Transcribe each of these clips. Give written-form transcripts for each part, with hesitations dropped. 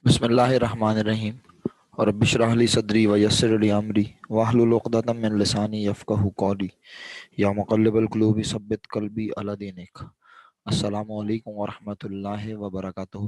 बिस्मिल्लाहिर्रहमानिर्रहीम और रब्बिश इश्रह ली सदरी व यस्सिर ली अमरी वाहलुल उक़दतम मिन लिसानी यफ़क़हू क़ौली या मुक़ल्लिबल क़ुलूबि सब्बित क़ल्बी अला दीनिक। अस्सलामु अलैकुम व रहमतुल्लाहि व बरकातुहू।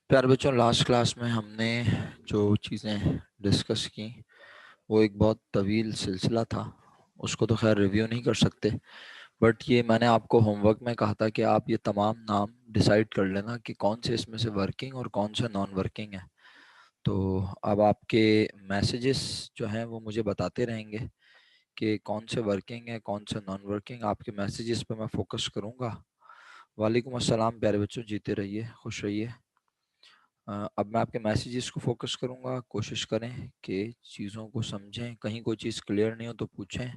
प्यारे बच्चों, लास्ट क्लास में हमने जो चीज़ें डिस्कस की वो एक बहुत तवील सिलसिला था। उसको तो खैर रिव्यू नहीं कर सकते, बट ये मैंने आपको होमवर्क में कहा था कि आप ये तमाम नाम डिसाइड कर लेना कि कौन से इसमें से वर्किंग और कौन से नॉन वर्किंग है। तो अब आपके मैसेजेस जो हैं वो मुझे बताते रहेंगे कि कौन से वर्किंग है कौन से नॉन वर्किंग। आपके मैसेजेस पे मैं फोकस करूँगा। वालेकुम अस्सलाम प्यारे बच्चों, जीते रहिए, खुश रहिए। अब मैं आपके मैसेजेस को फोकस करूँगा। कोशिश करें कि चीज़ों को समझें, कहीं कोई चीज़ क्लियर नहीं हो तो पूछें।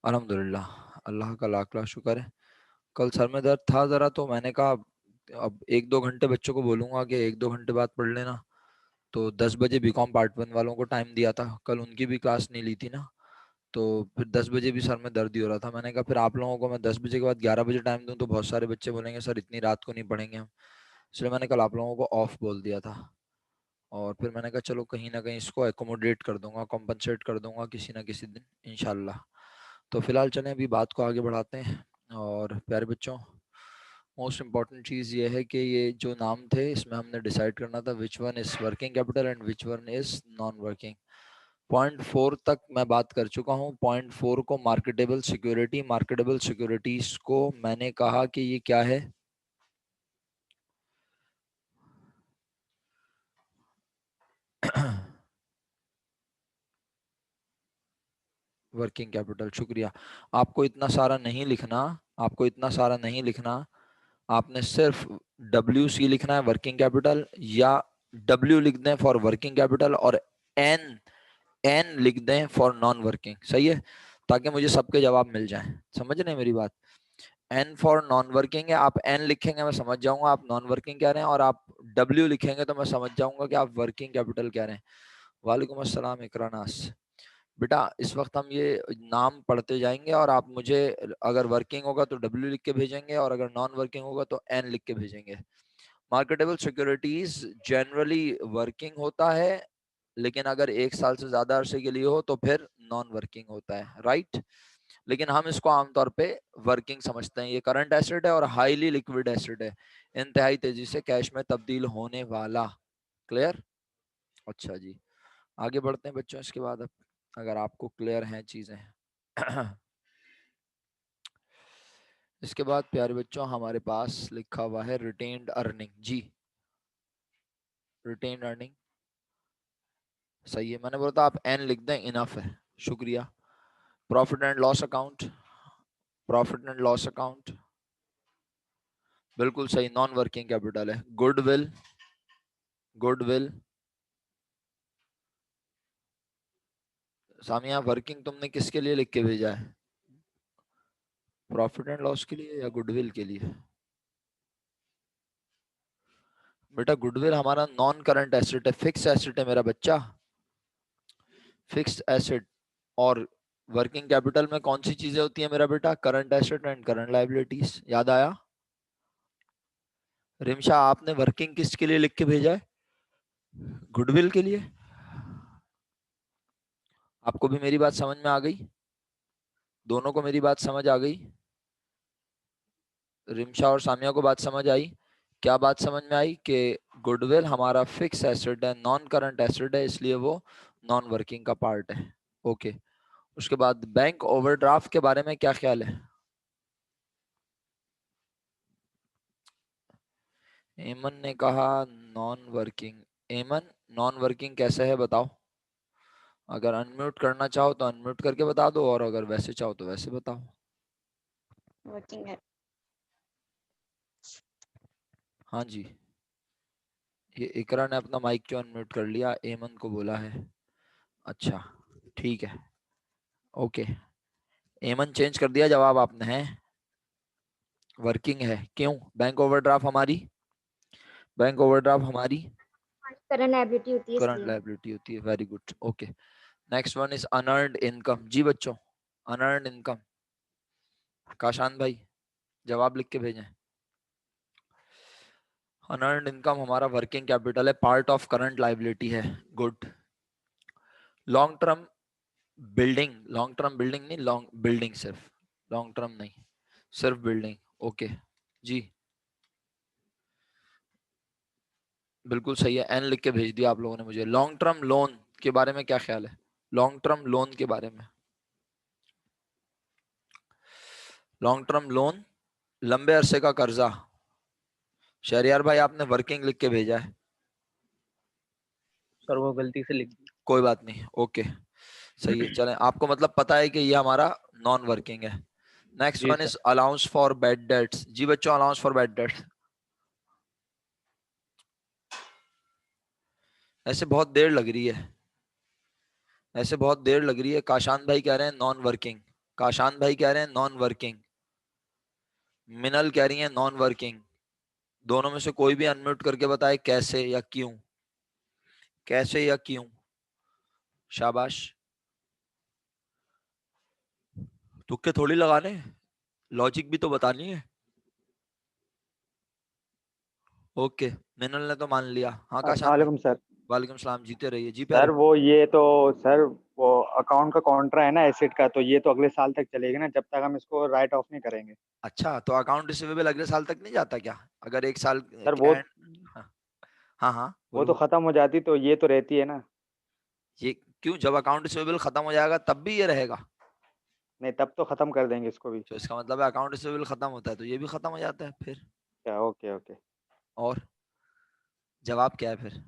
अल्हम्दुलिल्लाह, अल्लाह का लाख लाख शुक्र है। कल सर में दर्द था ज़रा, तो मैंने कहा अब 1-2 घंटे बच्चों को बोलूँगा कि 1-2 घंटे बाद पढ़ लेना। तो 10 बजे बीकॉम पार्ट 1 वालों को टाइम दिया था, कल उनकी भी क्लास नहीं ली थी ना, तो फिर 10 बजे भी सर में दर्द ही हो रहा था। मैंने कहा फिर आप लोगों को मैं 10 बजे के बाद 11 बजे टाइम दूं तो बहुत सारे बच्चे बोलेंगे सर इतनी रात को नहीं पढ़ेंगे हम, इसलिए मैंने कल आप लोगों को ऑफ बोल दिया था। और फिर मैंने कहा चलो कहीं ना कहीं इसको एकोमोडेट कर दूंगा, कॉम्पनसेट कर दूंगा किसी ना किसी दिन इंशाल्लाह। तो फिलहाल चलें अभी बात को आगे बढ़ाते हैं। और प्यारे बच्चों, मोस्ट इम्पॉर्टेंट चीज़ ये है कि ये जो नाम थे इसमें हमने डिसाइड करना था which one is working capital and which one is non working. Point 4 तक मैं बात कर चुका हूँ। पॉइंट 4 को मार्केटेबल सिक्योरिटी, मार्केटेबल सिक्योरिटीज को मैंने कहा कि ये क्या है, वर्किंग कैपिटल। शुक्रिया। आपको इतना सारा नहीं लिखना, आपको इतना सारा नहीं लिखना। आपने सिर्फ WC लिखना है वर्किंग कैपिटल, या W लिख दें फॉर वर्किंग कैपिटल और N N लिख दें फॉर नॉन वर्किंग। सही है, ताकि मुझे सबके जवाब मिल जाएं। समझ रहे हैं मेरी बात? N फॉर नॉन वर्किंग है, आप N लिखेंगे मैं समझ जाऊंगा आप नॉन वर्किंग कह रहे हैं, और आप W लिखेंगे तो मैं समझ जाऊंगा कि आप वर्किंग कैपिटल कह रहे हैं। वालेकुम अस्सलाम इकरानास। बेटा इस वक्त हम ये नाम पढ़ते जाएंगे और आप मुझे अगर वर्किंग होगा तो W लिख के भेजेंगे और अगर नॉन वर्किंग होगा तो N लिख के भेजेंगे। मार्केटेबल सिक्योरिटीज जनरली वर्किंग होता है, लेकिन अगर 1 साल से ज्यादा अरसे के लिए हो तो फिर नॉन वर्किंग होता है, राइट। लेकिन हम इसको आमतौर पे वर्किंग समझते हैं। ये करंट एसेट है और हाईली लिक्विड एसेट है, इंतहाई तेजी से कैश में तब्दील होने वाला। क्लियर? अच्छा जी, आगे बढ़ते हैं बच्चों। इसके बाद अब अगर आपको क्लियर हैं चीजें इसके बाद प्यारे बच्चों हमारे पास लिखा हुआ है रिटेन्ड अर्निंग। जी, रिटेन्ड अर्निंग सही है। मैंने बोला था आप एन लिख दें, इनफ है। शुक्रिया। Profit and loss account, profit and loss account बिल्कुल सही, नॉन वर्किंग कैपिटल है। गुडविल, गुडविल सामिया वर्किंग तुमने किसके लिए लिख के भेजा है? प्रॉफिट एंड लॉस के लिए या गुडविल के लिए? बेटा गुडविल हमारा नॉन करंट एसेट है, फिक्स एसेट है मेरा बच्चा, फिक्स्ड एसेट। और वर्किंग कैपिटल में कौन सी चीजें होती है मेरा बेटा? Current asset and current liabilities. याद आया? रिमशा आपने वर्किंग किसके लिए लिख के भेजा है? गुडविल के लिए। आपको भी मेरी बात समझ में आ गई? दोनों को मेरी बात समझ आ गई? रिमशा और सामिया को बात समझ आई? क्या बात समझ में आई? कि गुडविल हमारा फिक्स एसेट है, नॉन करंट एसेट है, इसलिए वो नॉन वर्किंग का पार्ट है। ओके। उसके बाद बैंक ओवरड्राफ्ट के बारे में क्या ख्याल है? एमन ने कहा नॉन वर्किंग। एमन नॉन वर्किंग कैसे है बताओ? अगर अनम्यूट करना चाहो तो अनम्यूट करके बता दो, और अगर वैसे चाहो तो वैसे बताओ। वर्किंग है। हाँ जी, ये इकरा ने अपना माइक क्यों अनम्यूट कर लिया? एमन को बोला है। अच्छा, ठीक है, ओके। एमन चेंज कर दिया जवाब आपने, है? वर्किंग है, क्यों? बैंक ओवरड्राफ्ट हमारी करंट लायबिलिटी होती है करंट इसलिए। लायबिलिटी होती है। Very good, okay. Next one is unearned income. जी बच्चों, अनअर्न्ड इनकम, काशान भाई जवाब लिख के भेजें। अनअर्न्ड इनकम हमारा वर्किंग कैपिटल है, पार्ट ऑफ करंट लायबिलिटी है। Good. Long term building, long term building नहीं, लॉन्ग बिल्डिंग सिर्फ, लॉन्ग टर्म नहीं, सिर्फ बिल्डिंग। ओके जी, बिल्कुल सही है। एन लिख के भेज दिया आप लोगों ने मुझे। लॉन्ग टर्म लोन के बारे में क्या ख्याल है? लॉन्ग टर्म लोन के बारे में, लॉन्ग टर्म लोन, लंबे अरसे का कर्जा। शहरियार भाई आपने वर्किंग लिख के भेजा है। सर वो गलती से लिख दी। कोई बात नहीं, ओके सही है। चलें, आपको मतलब पता है कि ये हमारा नॉन वर्किंग है। नेक्स्ट जी one sir. Is allowance for bad debts. जी बच्चों, अलाउंस फॉर बैड डेट्स, ऐसे बहुत देर लग रही है, ऐसे बहुत देर लग रही है। काशान भाई कह रहे हैं नॉन वर्किंग, काशान भाई कह रहे हैं नॉन वर्किंग, मिनल कह रही है नॉन वर्किंग। दोनों में से कोई भी अनम्यूट करके बताए कैसे या क्यों, कैसे या क्यों। शाबाश, तुक्के थोड़ी लगाने, लॉजिक भी तो बतानी है। ओके, मिनल ने तो मान लिया। हाँ अस्सलाम काशान भाई, वालेकुम सर। वालेकुम सलाम, जीते रहिए जी सर प्यारे। वो ये तो सर वो अकाउंट का कॉन्ट्रा है ना एसिड का, तो ये तो अगले साल तक चलेगा ना, जब तक हम इसको राइट ऑफ नहीं करेंगे। अच्छा, तो अकाउंट रिसीवेबल अगले साल तक नहीं जाता क्या? अगर एक साल सर के एंड, हाँ हाँ हाँ, वो बोलो तो बोलो। खत्म हो जाती तो ये तो रहती है ना। ये क्यों? जब अकाउंट रिसीवेबल खत्म हो जाएगा तब भी ये रहेगा? नहीं, तब तो खत्म कर देंगे इसको भी। तो इसका मतलब है अकाउंट रिसीवेबल खत्म होता है तो ये भी खत्म हो जाता है फिर। क्या? Okay okay. और जवाब क्या है फिर?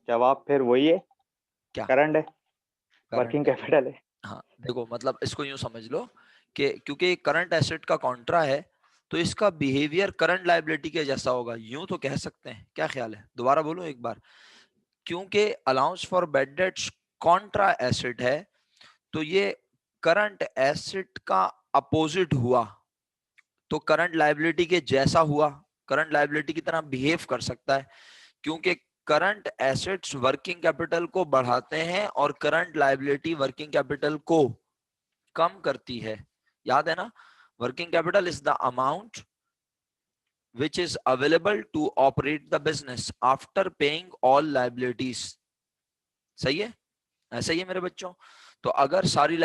जवाब फिर वही है, क्या? करंट है, वर्किंग करंट है। कैपिटल है। हाँ देखो, मतलब इसको यूं समझ लो कि क्योंकि करंट एसेट का कॉन्ट्रा है तो इसका बिहेवियर करंट लायबिलिटी के जैसा होगा, यूं तो कह सकते हैं। क्या ख्याल है? दोबारा बोलूं एक बार। क्योंकि allowance for bad dates Contra asset है तो ये करंट एसेट का अपोजिट हुआ, तो करंट लायबिलिटी के जैसा हुआ, करंट लायबिलिटी की तरह बिहेव कर सकता है। क्योंकि करंट एसेट्स वर्किंग कैपिटल को बढ़ाते हैं और करंट लायबिलिटी वर्किंग कैपिटल को कम करती है। याद है ना? Working capital is the amount which is available to operate the business after paying all liabilities। सही है? ऐसा ही है मेरे बच्चों। तो अगर सारी